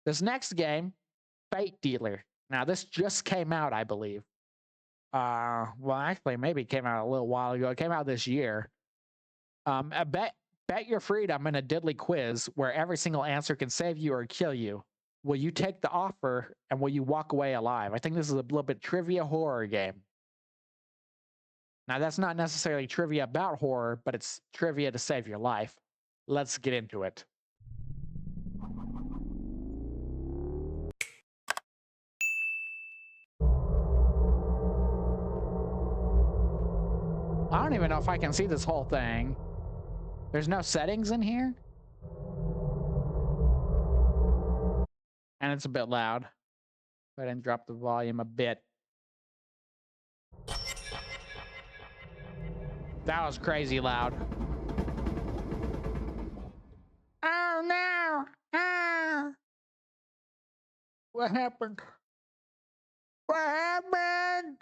This next game, Fate Dealer. Now, this just came out, I believe. Well, actually, maybe it came out a little while ago. It came out this year. I bet your freedom in a deadly quiz where every single answer can save you or kill you. Will you take the offer and will you walk away alive? I think this is a little bit trivia horror game. Now, that's not necessarily trivia about horror, but it's trivia to save your life. Let's get into it. I don't even know if I can see this whole thing. There's no settings in here? And it's a bit loud. Go ahead and drop the volume a bit. That was crazy loud. Oh no! Ah! What happened? What happened?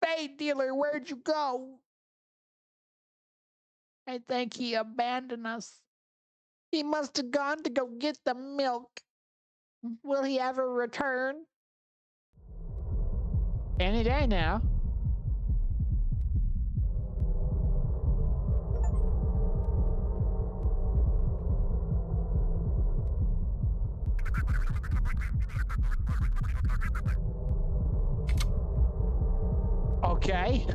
Fate Dealer, where'd you go? I think he abandoned us. He must have gone to go get the milk. Will he ever return? Any day now. Okay.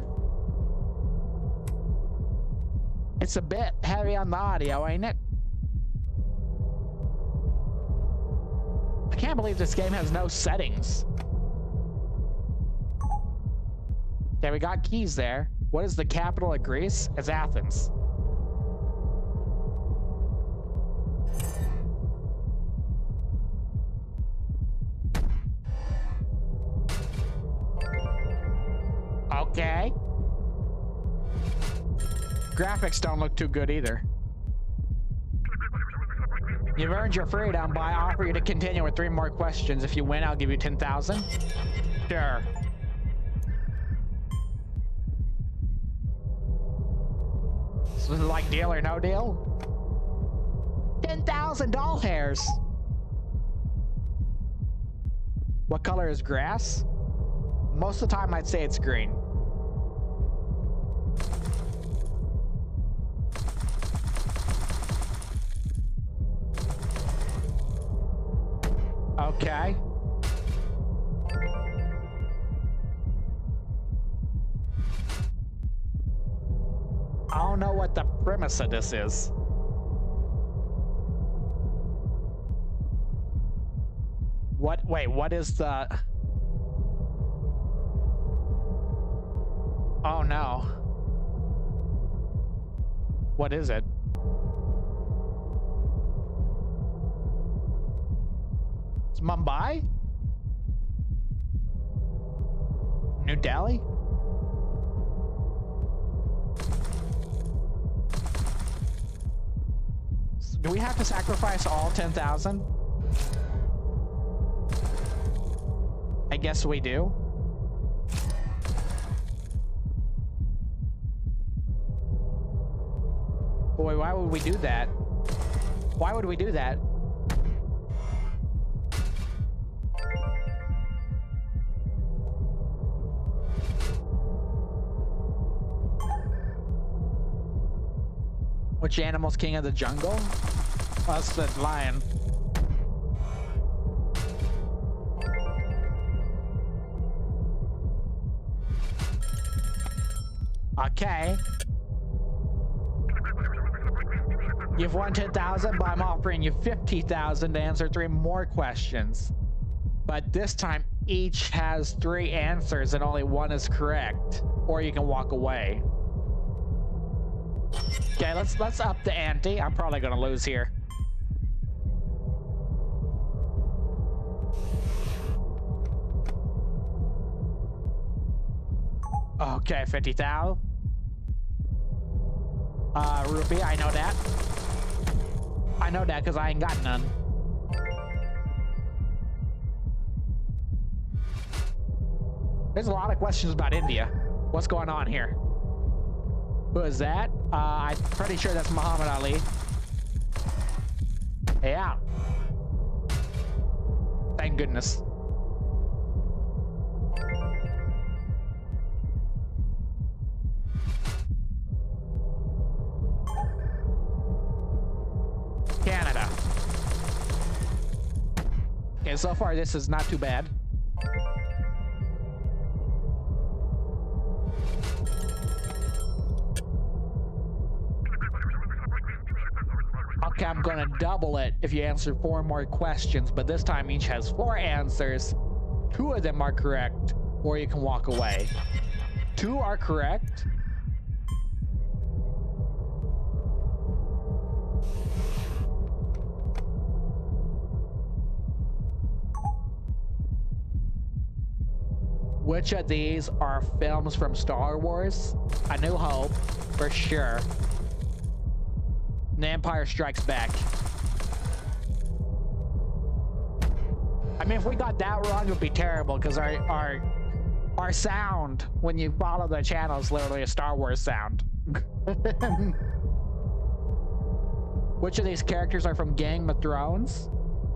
It's a bit heavy on the audio, ain't it? I can't believe this game has no settings. Okay, we got keys there. What is the capital of Greece? It's Athens. Okay. Graphics don't look too good either. You've earned your freedom, but I offer you to continue with 3 more questions. If you win, I'll give you 10,000. Sure. So this is like deal or no deal? 10,000 doll hairs. What color is grass? Most of the time, I'd say it's green. Okay. I don't know what the premise of this is. Wait, what is the... Oh no. What is it? It's Mumbai? New Delhi? Do we have to sacrifice all 10,000? I guess we do. Boy, why would we do that? Why would we do that? Which animal's king of the jungle? Oh, that's the lion. Okay. You've won 10,000, but I'm offering you 50,000 to answer 3 more questions. But this time, each has 3 answers and only 1 is correct. Or you can walk away. Okay, let's up the ante. I'm probably gonna lose here. Okay, 50,000. Rupee, I know that. I know that because I ain't got none. There's a lot of questions about India. What's going on here? Who is that? I'm pretty sure that's Muhammad Ali. Yeah. Thank goodness. Canada. Okay, so far this is not too bad. Okay, I'm gonna double it if you answer 4 more questions, but this time each has 4 answers. 2 of them are correct, or you can walk away. 2 are correct. Which of these are films from Star Wars? A New Hope, for sure. The Empire Strikes Back. I mean, if we got that wrong, it would be terrible, because our sound, when you follow the channel, is literally a Star Wars sound. Which of these characters are from Game of Thrones?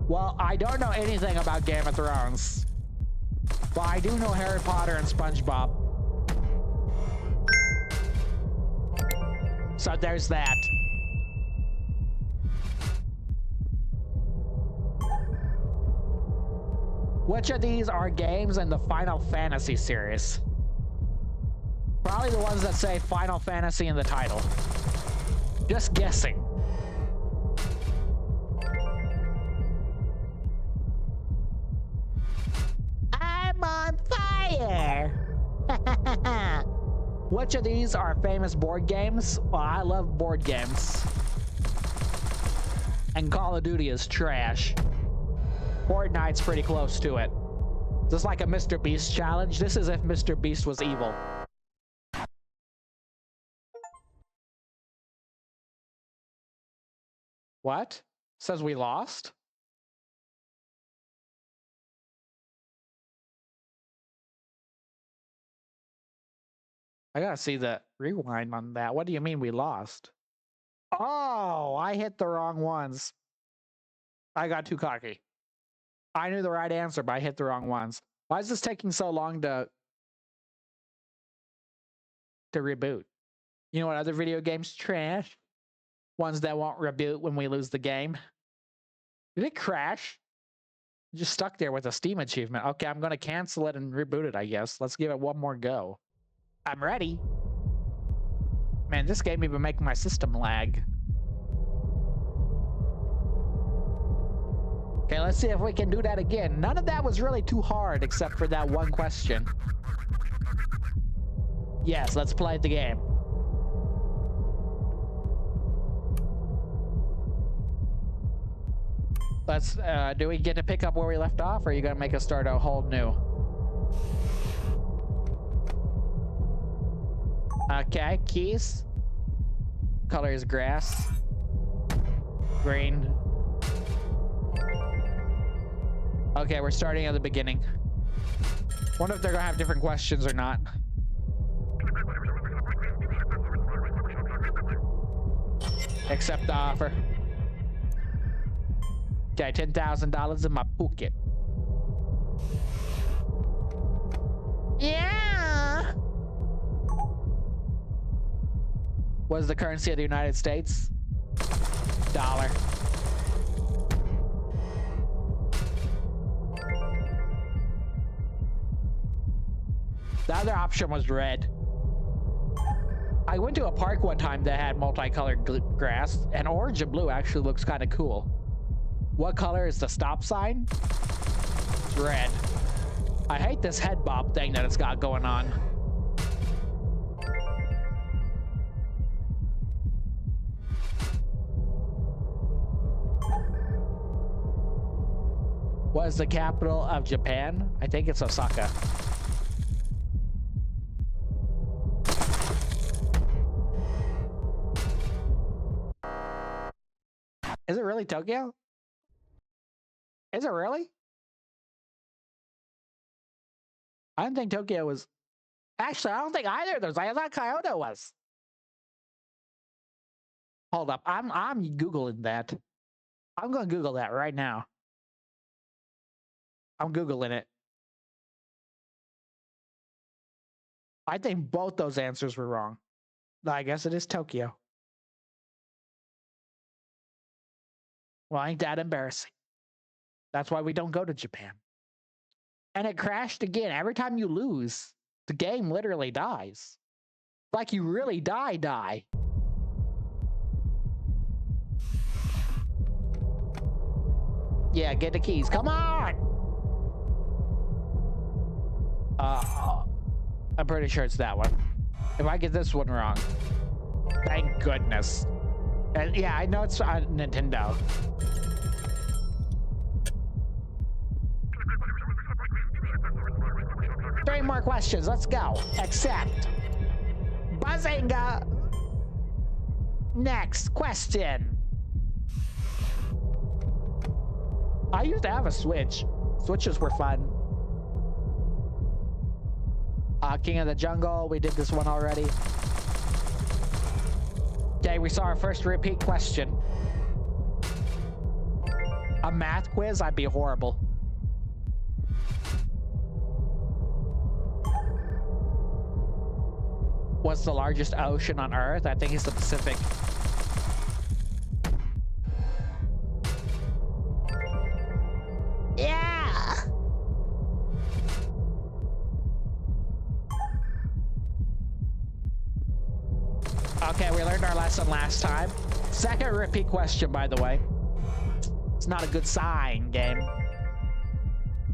Well, I don't know anything about Game of Thrones. But I do know Harry Potter and SpongeBob. So there's that. Which of these are games in the Final Fantasy series? Probably the ones that say Final Fantasy in the title. Just guessing. I'm on fire! Which of these are famous board games? Well, I love board games. And Call of Duty is trash. Fortnite's pretty close to it. This is like a Mr. Beast challenge. This is if Mr. Beast was evil. What? Says we lost? I gotta see the rewind on that. What do you mean we lost? Oh, I hit the wrong ones. I got too cocky. I knew the right answer, but I hit the wrong ones. Why is this taking so long to reboot? You know what other video games trash? Ones that won't reboot when we lose the game. Did it crash? Just stuck there with a Steam achievement. Okay, I'm gonna cancel it and reboot it, I guess. Let's give it one more go. I'm ready. Man, this game even making my system lag. Okay, let's see if we can do that again. None of that was really too hard except for that one question. Yes, let's play the game. Let's, do we get to pick up where we left off, or are you gonna make us start a whole new? Okay, keys. Color is grass. Green. Okay, we're starting at the beginning. Wonder if they're gonna have different questions or not. Accept the offer. Okay, $10,000 in my pocket. Yeah. What is the currency of the United States? Dollar. The other option was red. I went to a park one time that had multicolored grass, and orange and blue actually looks kind of cool. What color is the stop sign? It's red. I hate this head bob thing that it's got going on. What is the capital of Japan? I think it's Osaka. Is it really Tokyo? Is it really? I didn't think Tokyo was... Actually, I don't think either of those. I thought Kyoto was. Hold up. I'm Googling that. I'm gonna Google that right now. I'm Googling it. I think both those answers were wrong. I guess it is Tokyo. Well, ain't that embarrassing? That's why we don't go to Japan. And it crashed again. Every time you lose, the game literally dies. Like you really die. Yeah, get the keys. Come on! I'm pretty sure it's that one. If I get this one wrong. Thank goodness. And yeah, I know it's Nintendo. Three more questions. Let's go. Accept. Buzzinga. Next question. I used to have a Switch. Switches were fun. King of the Jungle. We did this one already. Okay, we saw our first repeat question. A math quiz? I'd be horrible. What's the largest ocean on Earth? I think it's the Pacific. Yeah! Okay, we learned our lesson last time. Second repeat question, by the way. It's not a good sign, game.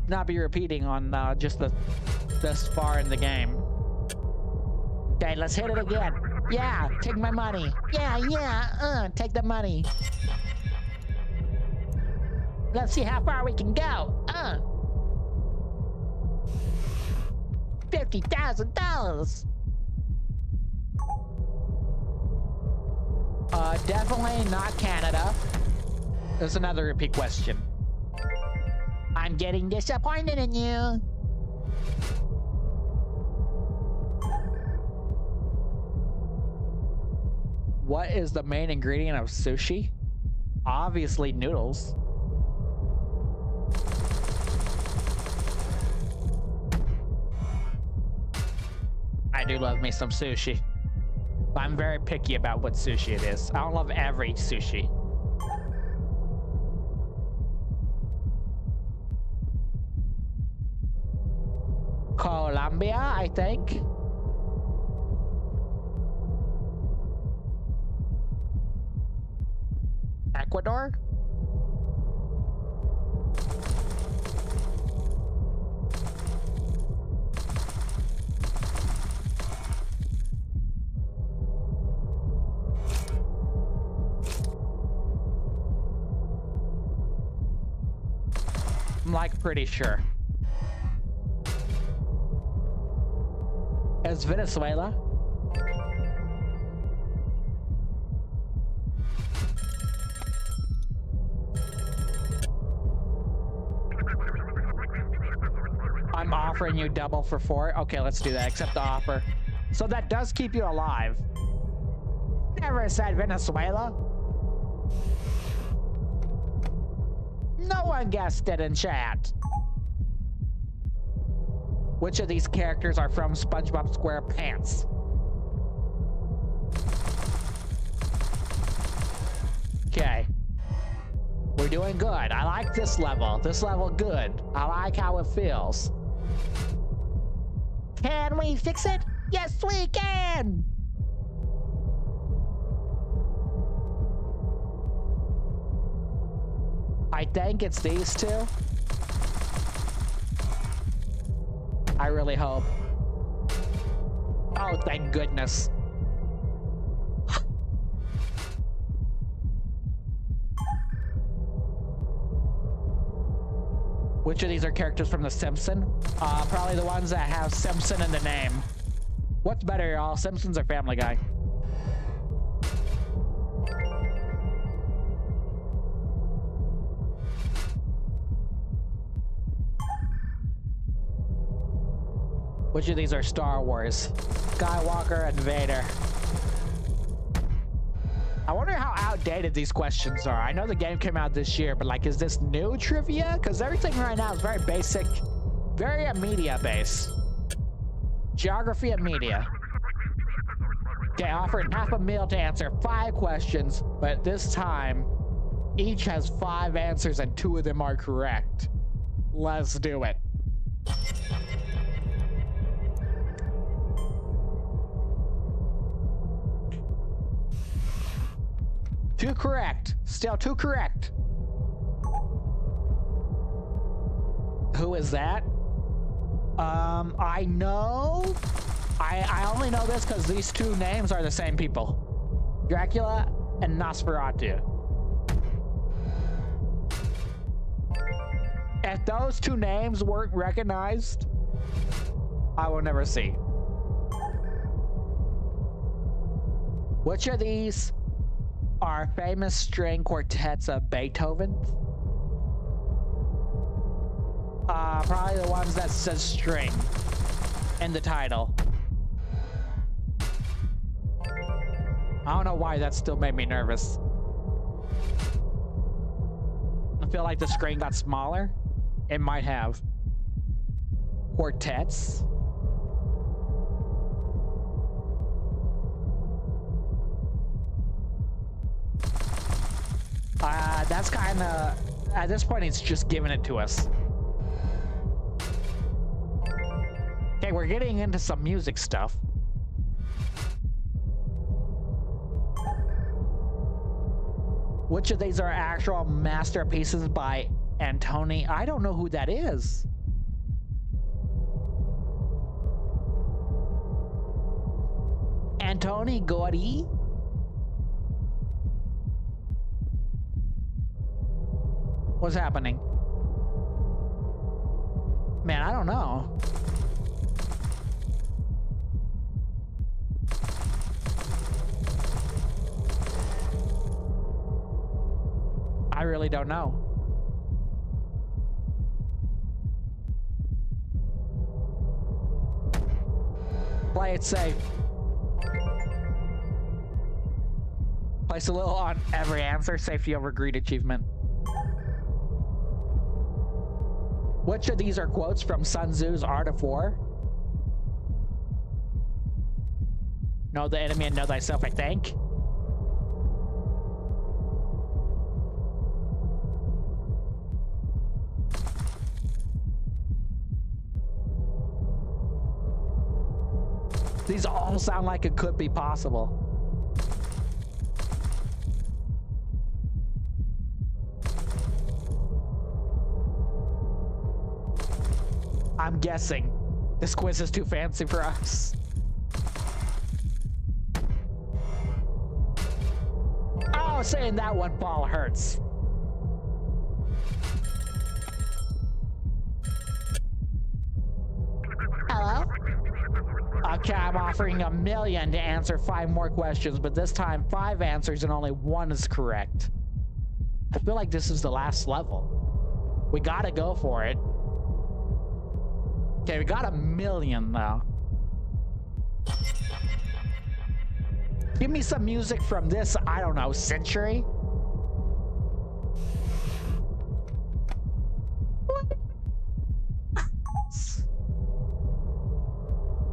Not be repeating on just this far in the game. Okay, let's hit it again. Yeah, take my money. Yeah, take the money. Let's see how far we can go. $50,000. Definitely not Canada. There's another repeat question. I'm getting disappointed in you. What is the main ingredient of sushi? Obviously noodles. I do love me some sushi. I'm very picky about what sushi it is. I don't love every sushi. Colombia, I think. Ecuador? I'm like pretty sure. It's Venezuela. I'm offering you double for 4. Okay, let's do that. Accept the offer. So that does keep you alive. Never said Venezuela. No one guessed it in chat. Which of these characters are from SpongeBob SquarePants? Okay. We're doing good. I like this level. This level good. I like how it feels. Can we fix it? Yes, we can! I think it's these two. I really hope. Oh, thank goodness. Which of these are characters from The Simpsons? Probably the ones that have Simpson in the name. What's better, y'all? Simpsons or Family Guy? Which of these are Star Wars? Skywalker and Vader. I wonder how outdated these questions are. I know the game came out this year, but like, is this new trivia? Because everything right now is very basic, very media based. Geography and media. Okay, offering half a meal to answer 5 questions, but this time, each has 5 answers and 2 of them are correct. Let's do it. Two correct. Still 2 correct. Who is that? I know. I only know this because these 2 names are the same people. Dracula and Nosferatu. If those 2 names weren't recognized, I will never see. Which of these are famous string quartets of Beethoven? Probably the ones that says string in the title. I don't know why that still made me nervous. I feel like the screen got smaller. It might have. Quartets. That's kind of, at this point, it's just giving it to us. Okay, we're getting into some music stuff. Which of these are actual masterpieces by Antoni? I don't know who that is. Antoni Gaudí? What's happening? Man, I don't know. I really don't know. Play it safe. Place a little on every answer. Safety over greed achievement. Which of these are quotes from Sun Tzu's Art of War? Know the enemy and know thyself, I think. These all sound like it could be possible. I'm guessing. This quiz is too fancy for us. Oh, saying that one ball hurts. Hello? Okay, I'm offering $1 million to answer 5 more questions, but this time 5 answers and only 1 is correct. I feel like this is the last level. We gotta go for it. Okay, we got $1 million now. Give me some music from this, I don't know, century?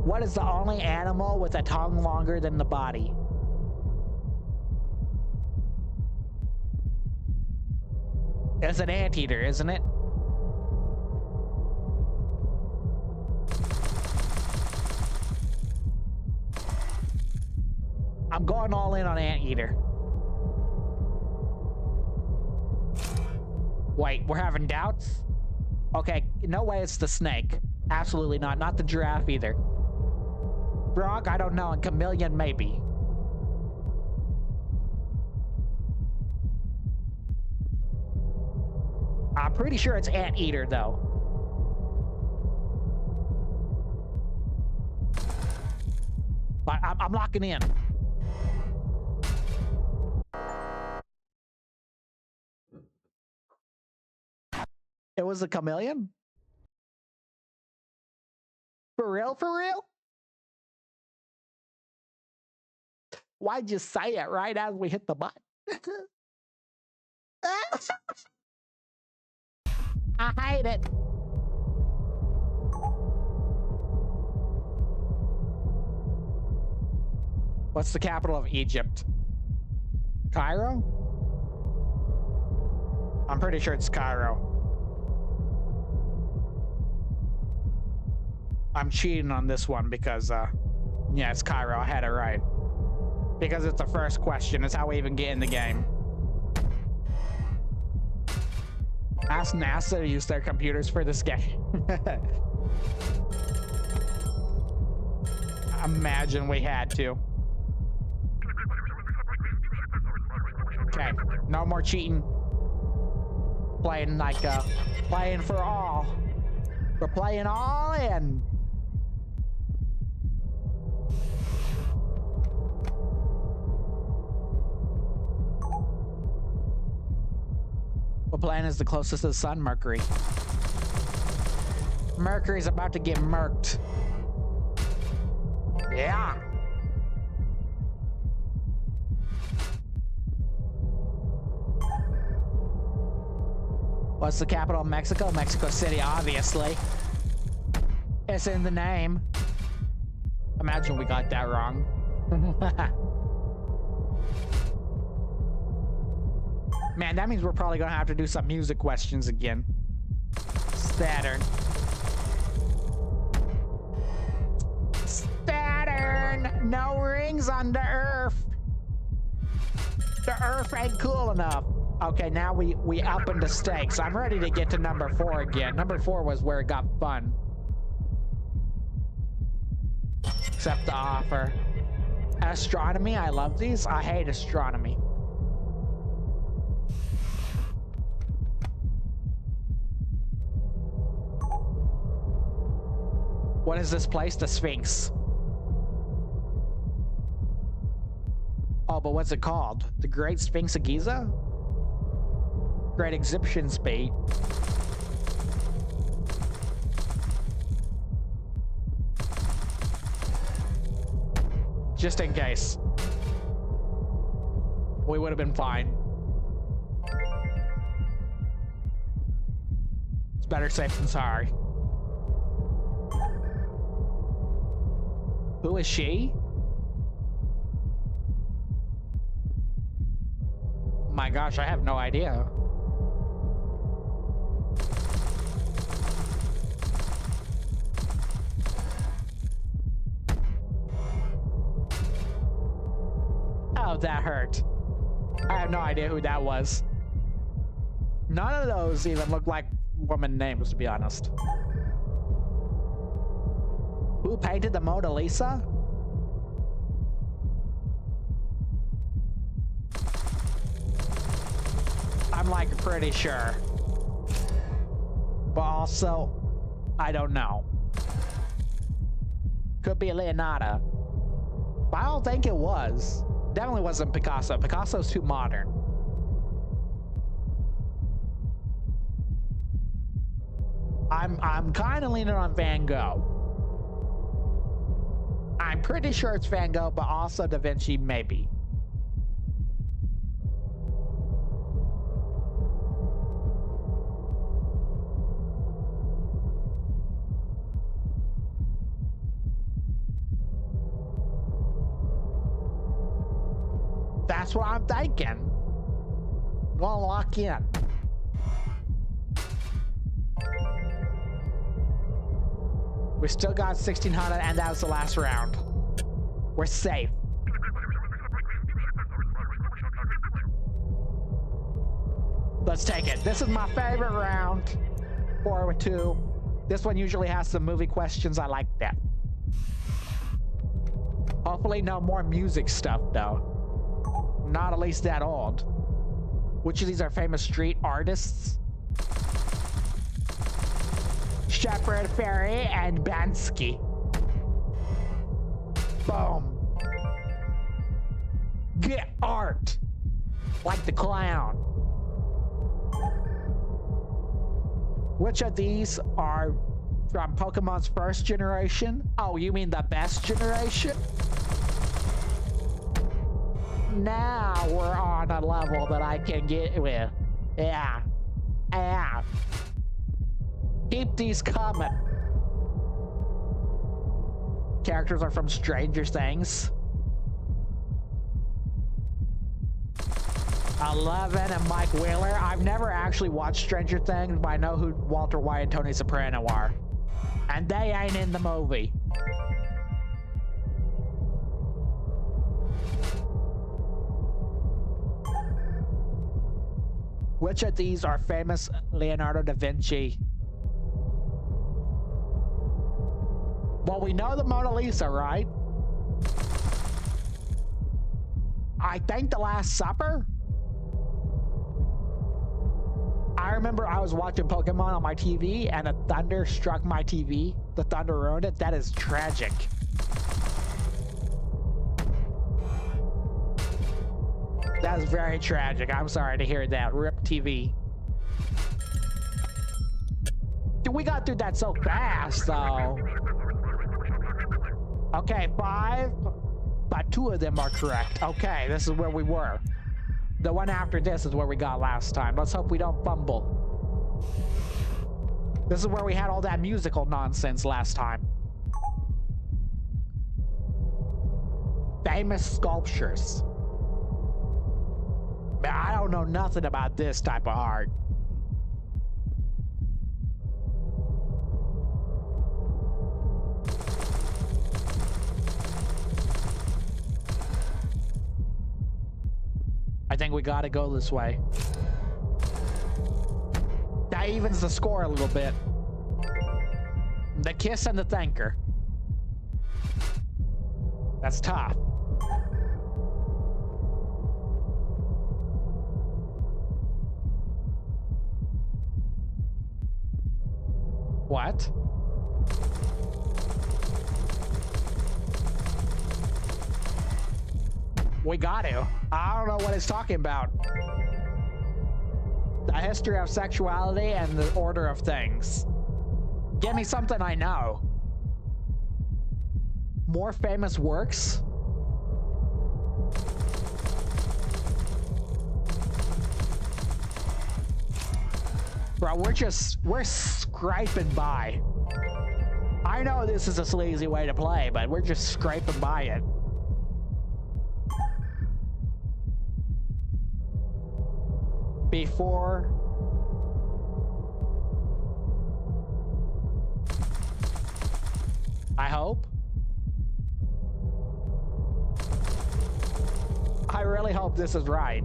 What is the only animal with a tongue longer than the body? It's an anteater, isn't it? I'm going all in on anteater. Wait, we're having doubts? Okay, no way it's the snake. Absolutely not. Not the giraffe either. Frog, I don't know, and chameleon, maybe. I'm pretty sure it's anteater, though. But I'm locking in. It was a chameleon? For real, for real? Why'd you say it right as we hit the button? I hate it. What's the capital of Egypt? Cairo? I'm pretty sure it's Cairo. I'm cheating on this one because, yeah, it's Cairo. I had it right. Because it's the first question. It's how we even get in the game. Ask NASA to use their computers for this game. Imagine we had to. Okay, no more cheating. Playing like, playing for all. We're playing all in. What planet is the closest to the sun? Mercury. Mercury's about to get murked. Yeah. What's the capital of Mexico? Mexico City, obviously. It's in the name. Imagine we got that wrong. Man, that means we're probably gonna have to do some music questions again. Saturn. Saturn! No rings on the Earth. The Earth ain't cool enough. Okay, now we upping the stakes. I'm ready to get to number 4 again. Number 4 was where it got fun. Accept the offer. Astronomy, I love these. I hate astronomy. What is this place? The Sphinx. Oh, but what's it called? The Great Sphinx of Giza? Great Egyptian Sphinx. Just in case. We would have been fine. It's better safe than sorry. Who is she? My gosh, I have no idea. Oh, that hurt. I have no idea who that was. None of those even look like woman names, to be honest. Who painted the Mona Lisa? I'm like pretty sure. But also, I don't know. Could be Leonardo. But I don't think it was. Definitely wasn't Picasso. Picasso's too modern. I'm kind of leaning on Van Gogh. I'm pretty sure it's Van Gogh, but also Da Vinci, maybe. That's what I'm thinking. Gonna lock in. We still got 1600 and that was the last round. We're safe. Let's take it. This is my favorite round. 4-2. This one usually has some movie questions. I like that. Hopefully no more music stuff though. Not at least that old. Which of these are famous street artists? Shepard Fairey and Bansky. Boom. Get art. Like the clown. Which of these are from Pokemon's first generation? Oh, you mean the best generation? Now we're on a level that I can get with. Yeah. Yeah. Keep these coming. Characters are from Stranger Things. 11 and Mike Wheeler. I've never actually watched Stranger Things, but I know who Walter White and Tony Soprano are. And they ain't in the movie. Which of these are famous Leonardo da Vinci? Well, we know the Mona Lisa, right? I think The Last Supper? I remember I was watching Pokemon on my TV and a thunder struck my TV. The thunder ruined it. That is tragic. That is very tragic. I'm sorry to hear that. RIP TV. Dude, we got through that so fast, though. Okay, 5, but 2 of them are correct. Okay, this is where we were. The one after this is where we got last time. Let's hope we don't fumble. This is where we had all that musical nonsense last time. Famous sculptures. Man, I don't know nothing about this type of art. I think we gotta go this way. That evens the score a little bit. The kiss and the thanker. That's tough. What? We got to. I don't know what it's talking about. The history of sexuality and the order of things. Give me something I know. More famous works? Bro, we're scraping by. I know this is a sleazy way to play, but we're just scraping by it. Before I hope. I really hope this is right.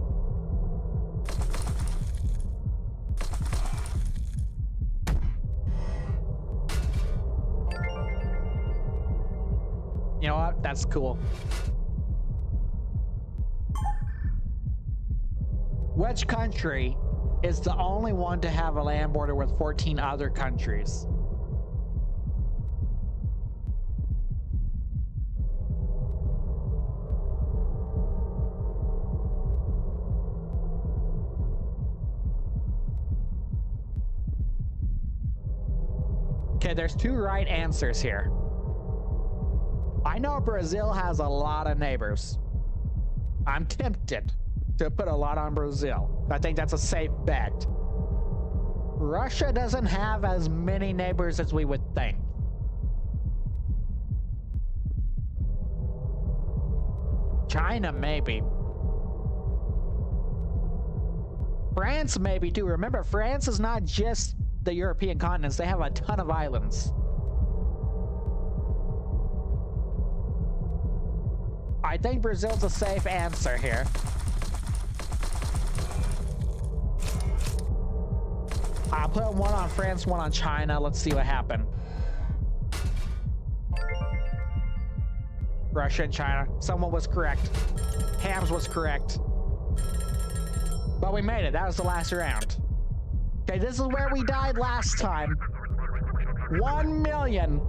You know what? That's cool. Which country is the only one to have a land border with 14 other countries? Okay, there's 2 right answers here. I know Brazil has a lot of neighbors. I'm tempted to put a lot on Brazil. I think that's a safe bet. Russia doesn't have as many neighbors as we would think. China, maybe. France, maybe too. Remember, France is not just the European continents. They have a ton of islands. I think Brazil's a safe answer here. I'll put 1 on France, 1 on China. Let's see what happened. Russia and China. Someone was correct. Hams was correct. But we made it. That was the last round. Okay, this is where we died last time. 1 million.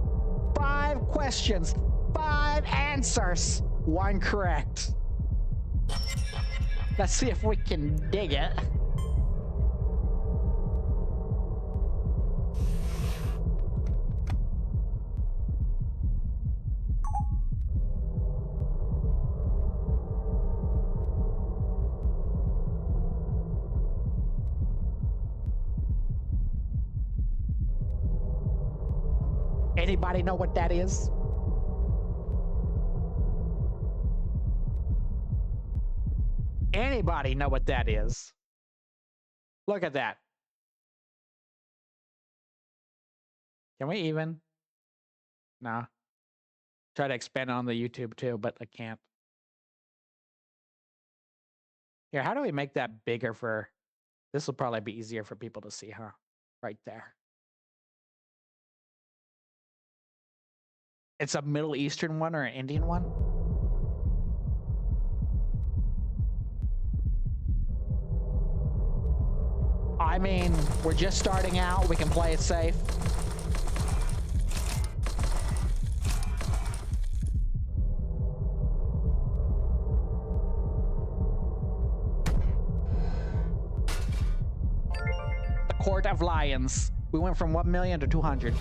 5 questions. 5 answers. 1 correct. Let's see if we can dig it. Anybody know what that is? Anybody know what that is? Look at that. Can we even? No. Try to expand on the YouTube too, but I can't. Here, how do we make that bigger for... This will probably be easier for people to see, huh? Right there. It's a Middle Eastern one or an Indian one? I mean, we're just starting out. We can play it safe. The Court of Lions. We went from 1 million to 200.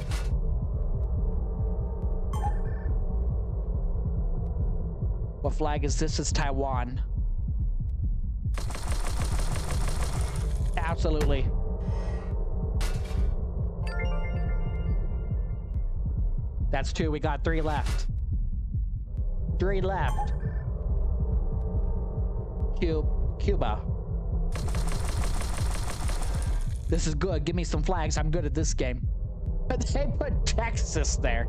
What flag is this? It's Taiwan. Absolutely. That's 2. We got 3 left. 3 left. Cuba. This is good. Give me some flags. I'm good at this game. But they put Texas there.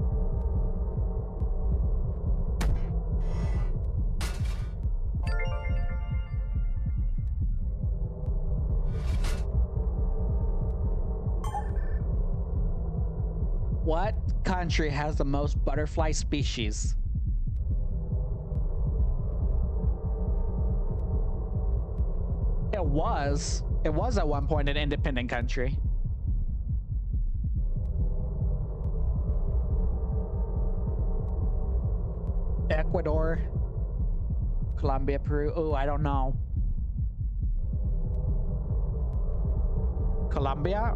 What country has the most butterfly species? It was at one point an independent country. Ecuador, Colombia, Peru. Oh, I don't know. Colombia?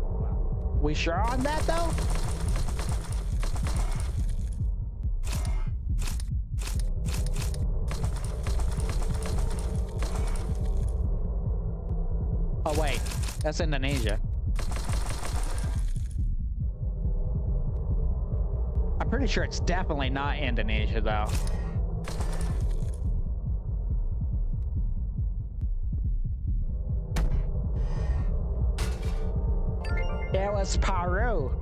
We sure on that though? Oh wait, that's Indonesia. I'm pretty sure it's definitely not Indonesia though. It was Peru.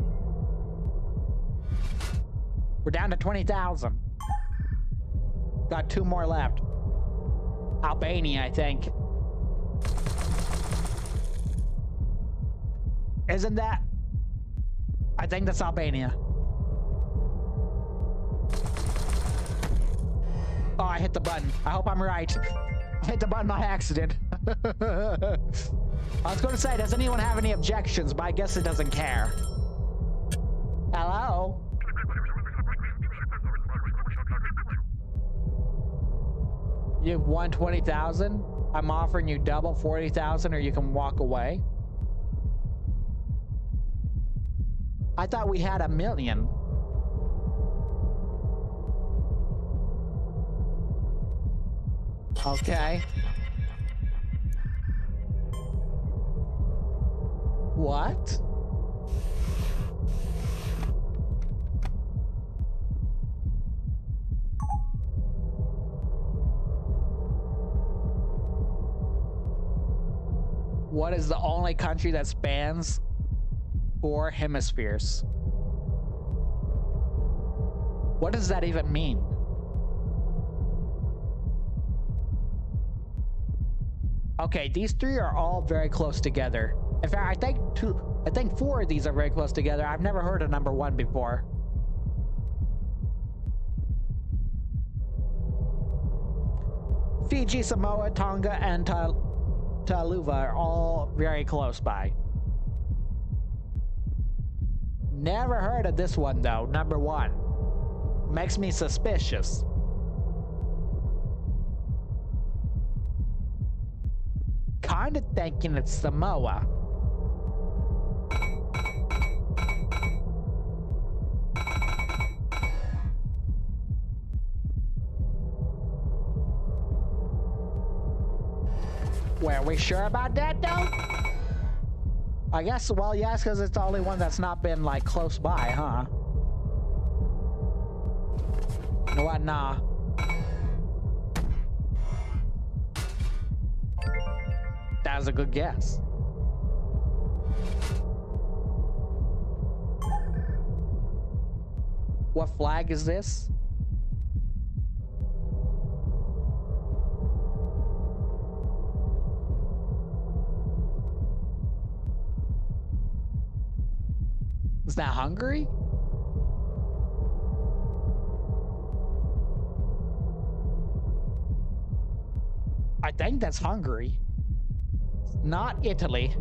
We're down to 20,000. Got 2 more left. Albania, I think. Isn't that? I think that's Albania. Oh, I hit the button. I hope I'm right. I hit the button by accident. I was going to say, does anyone have any objections? But I guess it doesn't care. Hello? You've won 20,000? I'm offering you double 40,000 or you can walk away. I thought we had 1 million. Okay. What? What is the only country that spans 4 hemispheres? What does that even mean? Okay, these 3 are all very close together. In fact, I think 4 of these are very close together. I've never heard of number 1 before. Fiji, Samoa, Tonga, and Taluva are all very close by. Never heard of this one though, number 1. Makes me suspicious. Kinda thinking it's Samoa. Were we sure about that though? I guess, well, yes, because it's the only one that's not been like close by, huh? You know what? Nah. That was a good guess. What flag is this? Is that Hungary? I think that's Hungary. Not Italy.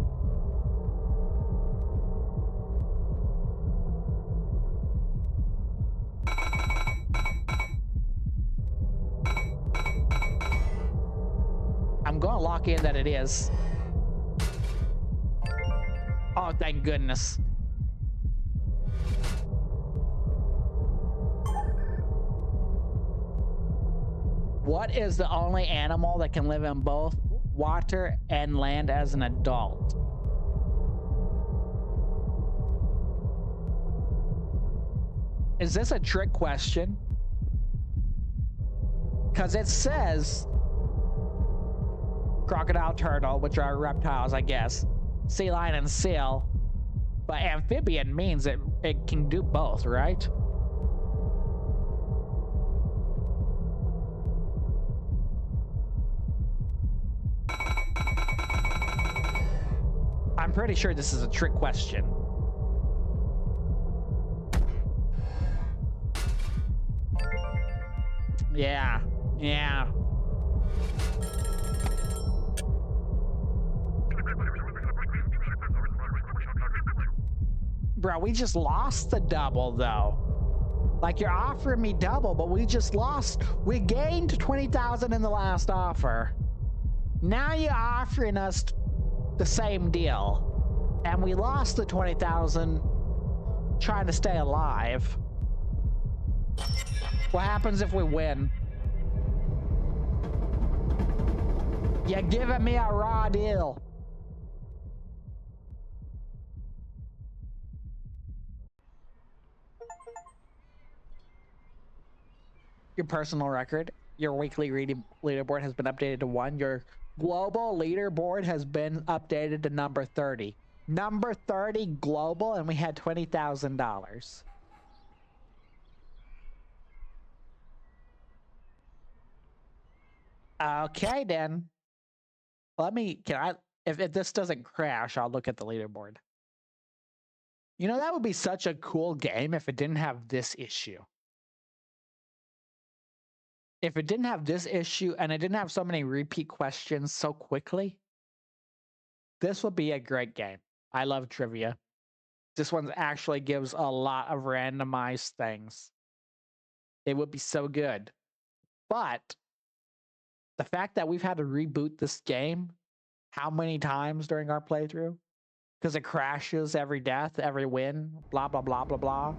I'm gonna lock in that it is. Oh, thank goodness. What is the only animal that can live in both water and land as an adult? Is this a trick question? Because it says crocodile, turtle, which are reptiles, I guess, sea lion and seal, but amphibian means it can do both, right? I'm pretty sure this is a trick question. Yeah. Bro, we just lost the double, though. Like, you're offering me double, but we just lost. We gained 20,000 in the last offer. Now you're offering us the same deal. And we lost the 20,000 trying to stay alive. What happens if we win? You're giving me a raw deal. Your personal record, your weekly leaderboard has been updated to 1. Your global leaderboard has been updated to number 30. Number 30 global, and we had $20,000. Okay, then. If this doesn't crash, I'll look at the leaderboard. You know, that would be such a cool game if it didn't have this issue. If it didn't have this issue and it didn't have so many repeat questions so quickly, this would be a great game. I love trivia. This one actually gives a lot of randomized things. It would be so good. But the fact that we've had to reboot this game how many times during our playthrough? Because it crashes every death, every win, blah, blah, blah, blah, blah.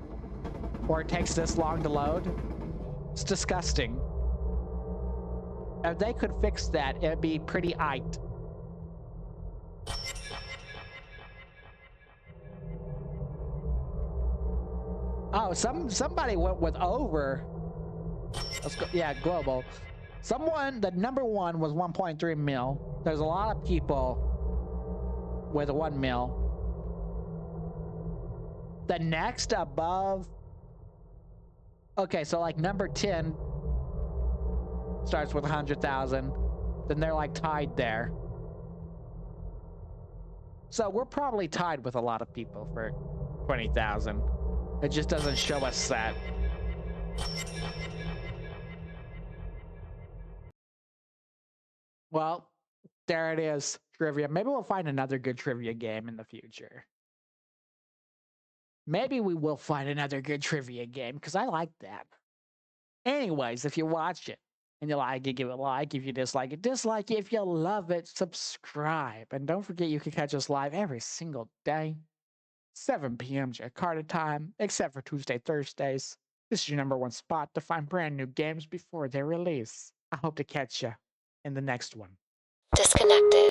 Or it takes this long to load. It's disgusting. If they could fix that, it'd be pretty aight. Oh, somebody went with over. Let's go. Yeah, global. The number 1 was 1.3 mil. There's a lot of people with 1 mil. The next above. Okay, so like number 10 starts with 100,000. Then they're like tied there. So we're probably tied with a lot of people for 20,000. It just doesn't show us that. Well, there it is. Trivia. Maybe we'll find another good trivia game in the future. Maybe we will find another good trivia game because I like that. Anyways, if you watch it and you like it, give it a like. If you dislike it, dislike it. If you love it, subscribe. And don't forget you can catch us live every single day, 7 p.m. Jakarta time, except for Tuesday, Thursdays. This is your number 1 spot to find brand new games before they release. I hope to catch you in the next one. Disconnected.